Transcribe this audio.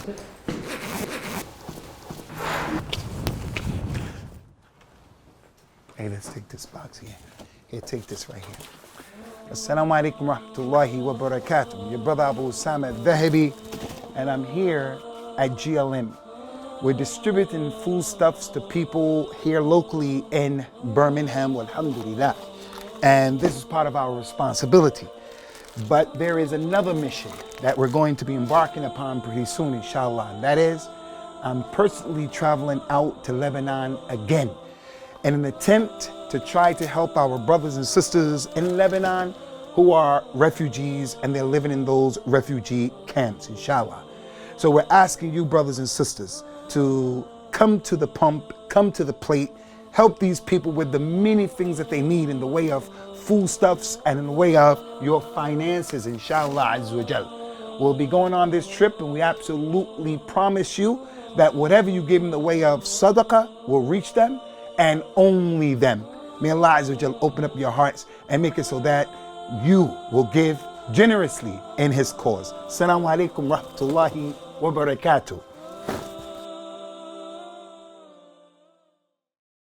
Hey, let's take this box here. Here, take this right here. Assalamu alaikum rahmatullahi wa barakatuh. Your brother Abu Usama Dhahabi, and I'm here at GLM. We're distributing foodstuffs to people here locally in Birmingham, alhamdulillah. And this is part of our responsibility. But there is another mission that we're going to be embarking upon pretty soon, inshallah. And that is, I'm personally traveling out to Lebanon again in an attempt to try to help our brothers and sisters in Lebanon who are refugees and they're living in those refugee camps, inshallah. So we're asking you, brothers and sisters, to come to the pump, come to the plate, help these people with the many things that they need in the way of foodstuffs and in the way of your finances, inshallah azza wa jal. We'll be going on this trip, and we absolutely promise you that whatever you give in the way of sadaqah will reach them, and only them. May Allah azza wa jal open up your hearts and make it so that you will give generously in His cause. Assalamu alaikum rahmatullahi wa barakatuh.